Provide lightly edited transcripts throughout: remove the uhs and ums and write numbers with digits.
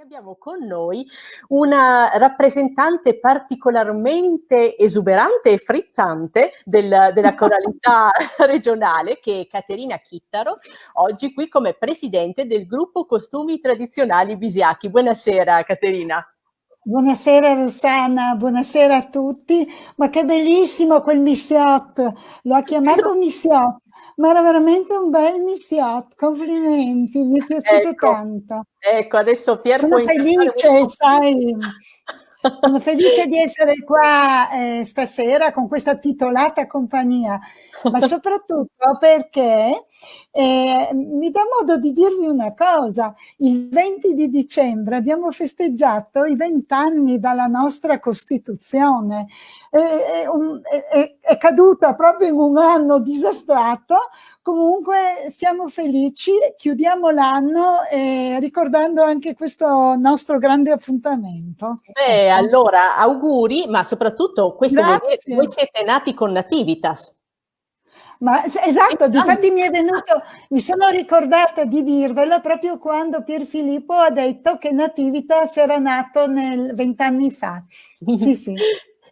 abbiamo con noi una rappresentante particolarmente esuberante e frizzante della coralità regionale, che è Caterina Chittaro, oggi qui come presidente del gruppo Costumi Tradizionali Bisiacchi. Buonasera Caterina. Buonasera Rossana, buonasera a tutti. Ma che bellissimo quel missiot, lo ha chiamato missiot, ma era veramente un bel missiot, complimenti, mi è piaciuto Ecco, tanto. ecco, adesso Pier può Sono incassare felice, molto. sai, sono felice di essere qua stasera con questa titolata compagnia, ma soprattutto perché mi dà modo di dirvi una cosa. Il 20 di dicembre abbiamo festeggiato i 20 anni dalla nostra Costituzione. È caduta proprio in un anno disastrato. Comunque siamo felici, chiudiamo l'anno ricordando anche questo nostro grande appuntamento. Beh, Ecco. allora, auguri, ma soprattutto questo vuol dire che voi Grazie. siete nati con Nativitas. Esatto, 20 anni. difatti mi sono ricordata di dirvelo proprio quando Pierfilippo ha detto che Nativitas era nato 20 anni fa. Sì, sì.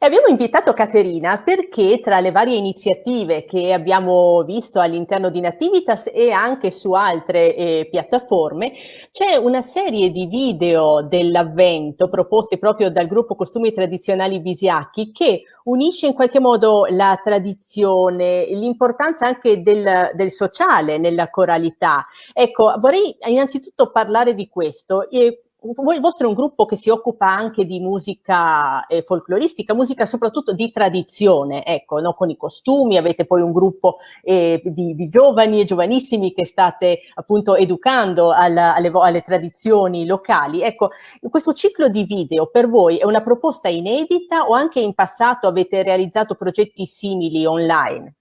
E abbiamo invitato Caterina perché tra le varie iniziative che abbiamo visto all'interno di Nativitas e anche su altre piattaforme c'è una serie di video dell'avvento proposti proprio dal gruppo Costumi Tradizionali Bisiacchi che unisce in qualche modo la tradizione, l'importanza anche del sociale nella coralità. Ecco, vorrei innanzitutto parlare di questo. Il vostro è un gruppo che si occupa anche di musica folcloristica, musica soprattutto di tradizione, ecco, no? Con i costumi, avete poi un gruppo di giovani e giovanissimi che state appunto educando alle tradizioni locali. Ecco, questo ciclo di video per voi è una proposta inedita o anche in passato avete realizzato progetti simili online?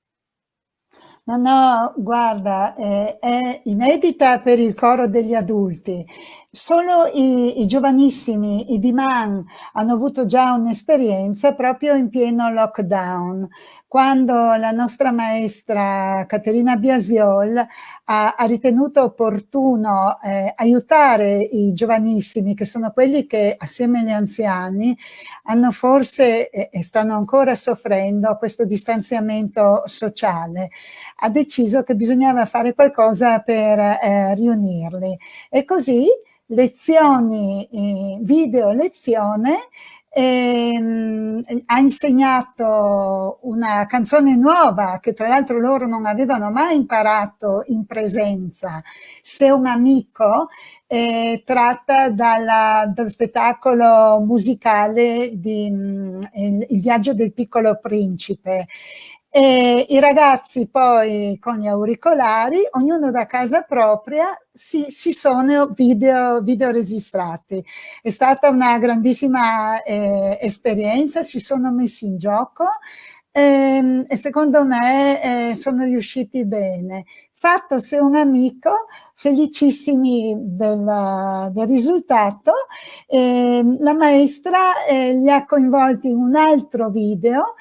No, no, guarda, è inedita per il coro degli adulti. Solo i giovanissimi, i Diman, hanno avuto già un'esperienza proprio in pieno lockdown, quando la nostra maestra Caterina Biasiol ha ritenuto opportuno aiutare i giovanissimi, che sono quelli che assieme agli anziani hanno forse e stanno ancora soffrendo questo distanziamento sociale. Ha deciso che bisognava fare qualcosa per riunirli e così lezioni, video lezione, ha insegnato una canzone nuova che tra l'altro loro non avevano mai imparato in presenza, Se un amico, tratta dallo spettacolo musicale di Il viaggio del piccolo principe. E i ragazzi poi con gli auricolari, ognuno da casa propria, si sono video registrati. È stata una grandissima esperienza, si sono messi in gioco e secondo me sono riusciti bene. Fatto Se un amico, felicissimi del risultato, la maestra li ha coinvolti in un altro video.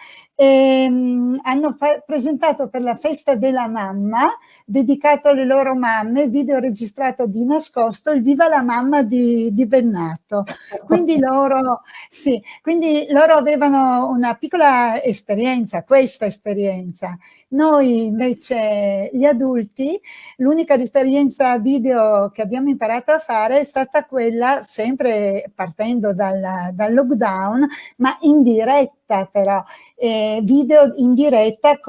Hanno presentato per la festa della mamma, dedicato alle loro mamme, video registrato di nascosto, il Viva la mamma di Bennato. Quindi loro avevano una piccola esperienza, questa esperienza. Noi invece, gli adulti, l'unica esperienza video che abbiamo imparato a fare è stata quella, sempre partendo dal lockdown, ma in diretta però, video in diretta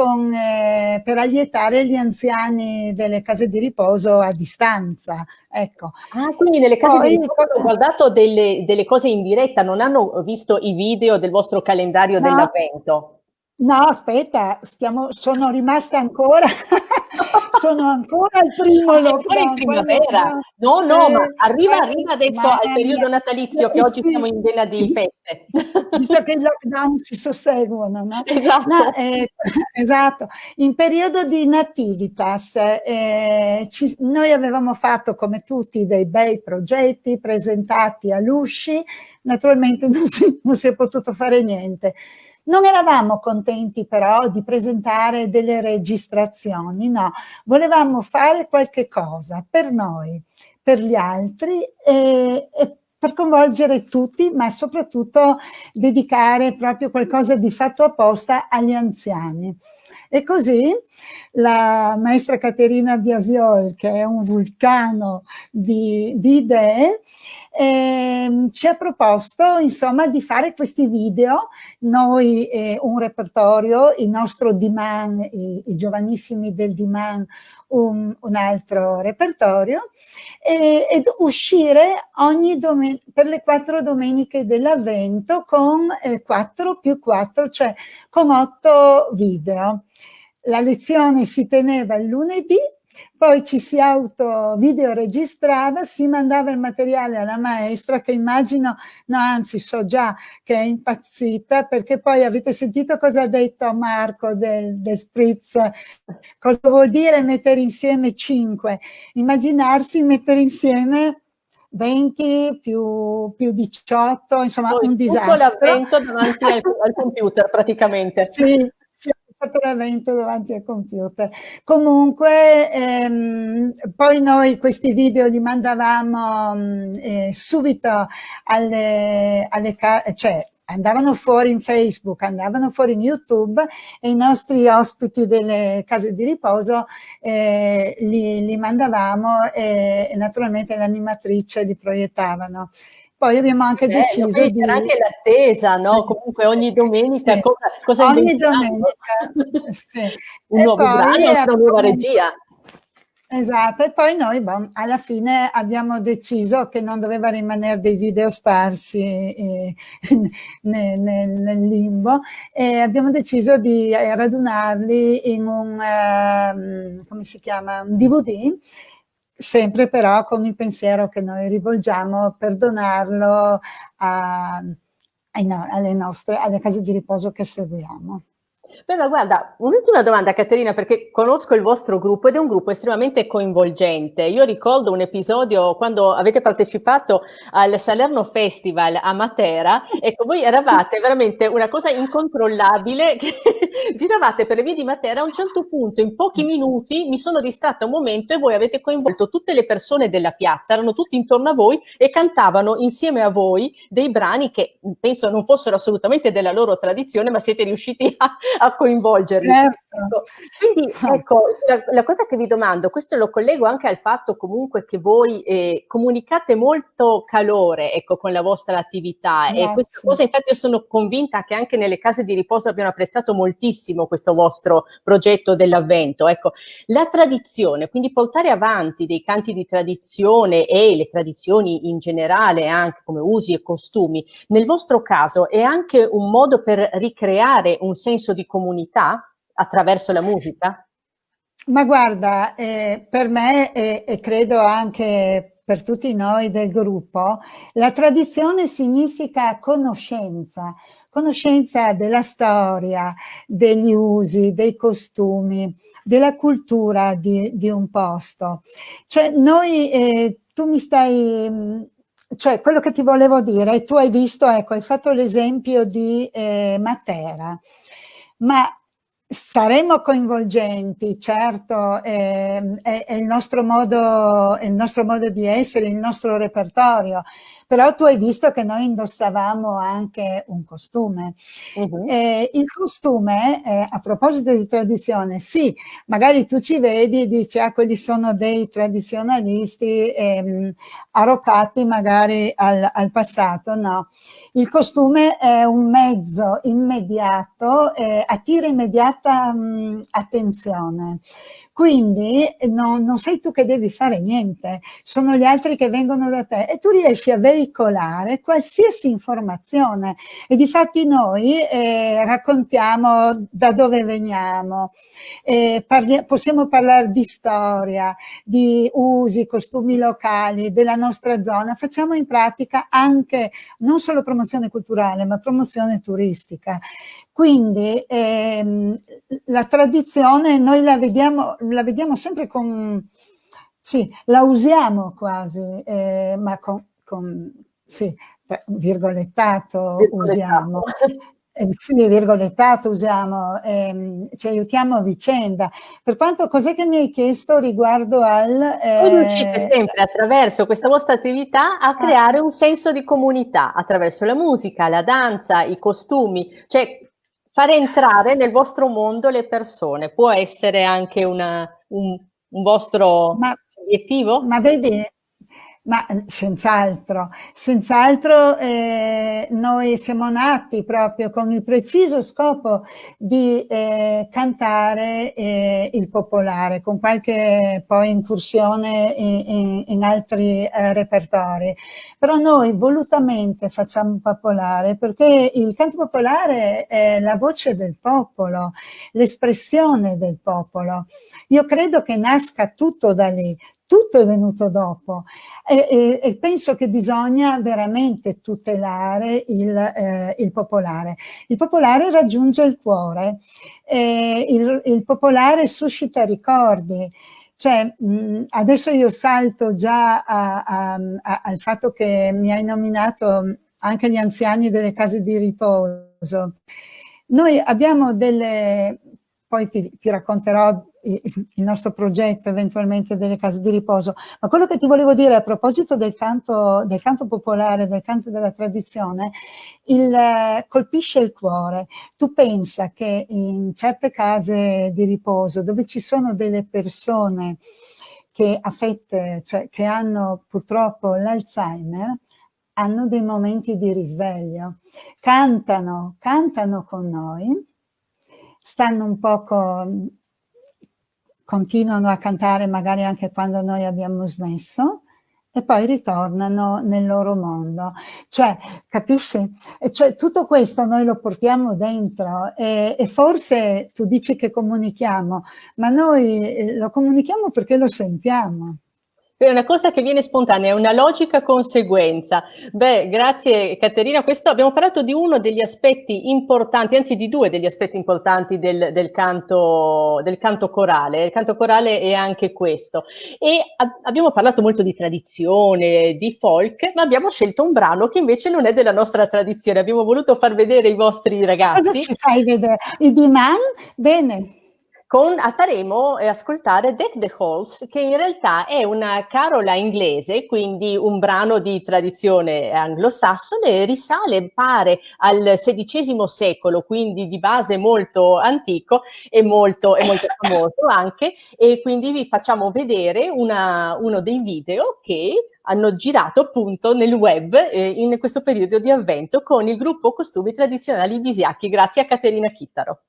per allietare gli anziani delle case di riposo a distanza. Ecco. Ah, quindi nelle case di Poi, riposo hanno guardato delle cose in diretta, non hanno visto i video del vostro calendario no, dell'avvento. no, aspetta, sono rimasta ancora, sono ancora al primo Ah, sei ancora in lockdown. primavera? No, no, ma arriva adesso al Mamma mia, periodo natalizio che oggi siamo sì, in vena di feste. visto che i lockdown si susseguono, no? No, Esatto. esatto. In periodo di Nativitas noi avevamo fatto come tutti dei bei progetti presentati all'usci, naturalmente non si è potuto fare niente. Non eravamo contenti però di presentare delle registrazioni, no, volevamo fare qualche cosa per noi, per gli altri e per coinvolgere tutti, ma soprattutto dedicare proprio qualcosa di fatto apposta agli anziani. E così la maestra Caterina Biasiol, che è un vulcano di idee, ci ha proposto insomma di fare questi video, noi un repertorio, il nostro Diman, i giovanissimi del Diman un altro repertorio, ed uscire ogni per le 4 domeniche dell'Avvento con 4 più 4, cioè con 8 video. La lezione si teneva il lunedì, poi ci si videoregistrava, si mandava il materiale alla maestra, che immagino, no anzi so già che è impazzita, perché poi avete sentito cosa ha detto Marco del Spritz, cosa vuol dire mettere insieme 5, immaginarsi mettere insieme 20 più 18, insomma poi un tutto disastro. l'Avvento davanti al computer praticamente. Sì, stato l'avvento davanti al computer. Comunque, poi noi questi video li mandavamo subito cioè andavano fuori in Facebook, andavano fuori in YouTube, e i nostri ospiti delle case di riposo li mandavamo, e naturalmente l'animatrice li proiettavano. Poi abbiamo anche deciso quindi c'era anche l'attesa, no? Comunque ogni domenica sì, cosa ogni inventiamo? domenica, sì. Un E nuovo poi brano, una nuova regia. esatto, e poi noi alla fine abbiamo deciso che non doveva rimanere dei video sparsi nel limbo, e abbiamo deciso di radunarli in come si chiama, un DVD, sempre però con il pensiero che noi rivolgiamo per donarlo alle case di riposo che seguiamo. Beh, ma guarda, un'ultima domanda Caterina, perché conosco il vostro gruppo ed è un gruppo estremamente coinvolgente. Io ricordo un episodio quando avete partecipato al Salerno Festival a Matera, ecco, voi eravate veramente una cosa incontrollabile, che giravate per le vie di Matera, a un certo punto, in pochi minuti, mi sono distratta un momento e voi avete coinvolto tutte le persone della piazza, erano tutti intorno a voi e cantavano insieme a voi dei brani che penso non fossero assolutamente della loro tradizione, ma siete riusciti a coinvolgerli. Certo. Ecco, quindi ecco, la cosa che vi domando, questo lo collego anche al fatto comunque che voi comunicate molto calore, ecco, con la vostra attività, e questa cosa infatti io sono convinta che anche nelle case di riposo abbiano apprezzato moltissimo questo vostro progetto dell'Avvento. Ecco, la tradizione, quindi portare avanti dei canti di tradizione e le tradizioni in generale, anche come usi e costumi, nel vostro caso è anche un modo per ricreare un senso di comunità attraverso la musica? Ma guarda, per me e credo anche per tutti noi del gruppo, la tradizione significa conoscenza, conoscenza della storia, degli usi, dei costumi, della cultura di un posto. Cioè noi, tu mi stai, cioè quello che ti volevo dire, tu hai visto, ecco, hai fatto l'esempio di Matera, ma saremo coinvolgenti, certo, è il nostro modo di essere, il nostro repertorio, però tu hai visto che noi indossavamo anche un costume. Il costume, a proposito di tradizione, sì, magari tu ci vedi e dici, ah, quelli sono dei tradizionalisti arroccati magari al passato, no. Il costume è un mezzo immediato, attira immediata attenzione. Quindi non sei tu che devi fare niente, sono gli altri che vengono da te e tu riesci a veicolare qualsiasi informazione. E difatti noi raccontiamo da dove veniamo, possiamo parlare di storia, di usi, costumi locali della nostra zona, facciamo in pratica anche non solo promozione culturale ma promozione turistica. Quindi la tradizione noi la vediamo sempre sì, la usiamo quasi, ma sì, virgolettato usiamo. sì, virgolettato usiamo, ci aiutiamo a vicenda. Per quanto, cos'è che mi hai chiesto riguardo al... Voi riuscite sempre attraverso questa vostra attività a creare un senso di comunità, attraverso la musica, la danza, i costumi, cioè fare entrare nel vostro mondo le persone. Può essere anche un vostro obiettivo? Ma vedi, ma senz'altro, senz'altro noi siamo nati proprio con il preciso scopo di cantare il popolare, con qualche poi incursione in altri repertori. Però noi volutamente facciamo popolare perché il canto popolare è la voce del popolo, l'espressione del popolo. Io credo che nasca tutto da lì. Tutto è venuto dopo e penso che bisogna veramente tutelare il popolare. Il popolare raggiunge il cuore, il popolare suscita ricordi. Cioè, adesso io salto già al fatto che mi hai nominato anche gli anziani delle case di riposo. Noi abbiamo poi ti racconterò il nostro progetto eventualmente delle case di riposo, ma quello che ti volevo dire a proposito del canto popolare, del canto della tradizione, colpisce il cuore. Tu pensa che in certe case di riposo dove ci sono delle persone che affette, cioè che hanno purtroppo l'Alzheimer, hanno dei momenti di risveglio, cantano con noi, stanno un poco, continuano a cantare magari anche quando noi abbiamo smesso e poi ritornano nel loro mondo. Cioè, capisci? Cioè, tutto questo noi lo portiamo dentro e forse tu dici che comunichiamo, ma noi lo comunichiamo perché lo sentiamo. È una cosa che viene spontanea, è una logica conseguenza. Beh, grazie Caterina. Questo abbiamo parlato di uno degli aspetti importanti, anzi di due degli aspetti importanti del canto corale. Il canto corale è anche questo. E abbiamo parlato molto di tradizione, di folk, ma abbiamo scelto un brano che invece non è della nostra tradizione. Abbiamo voluto far vedere ai vostri ragazzi. Cosa ci fai vedere? I Diman? Bene. Faremo ascoltare Deck the Halls, che in realtà è una carola inglese, quindi un brano di tradizione anglosassone, risale, pare, al XVI secolo, quindi di base molto antico e molto famoso anche, e quindi vi facciamo vedere uno dei video che hanno girato appunto nel web in questo periodo di avvento con il gruppo Costumi Tradizionali Visacchi, grazie a Caterina Chittaro.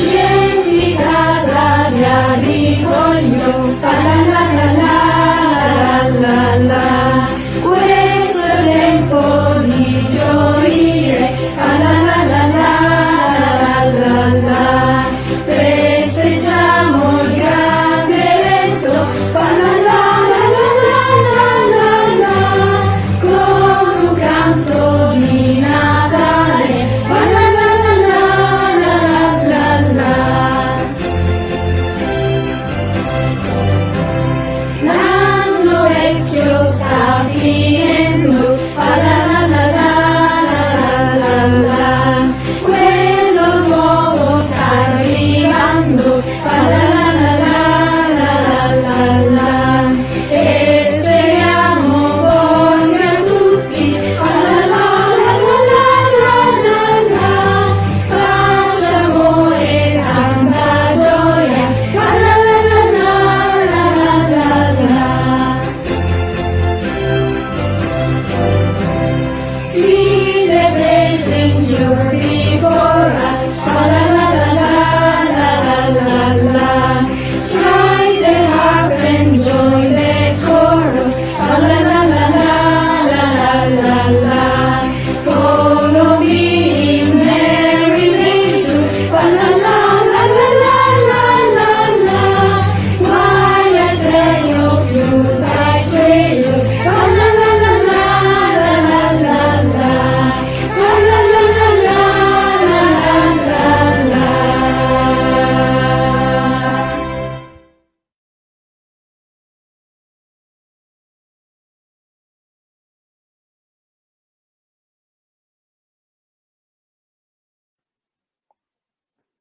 Vieni casa, mi arrivo io, la la la la la.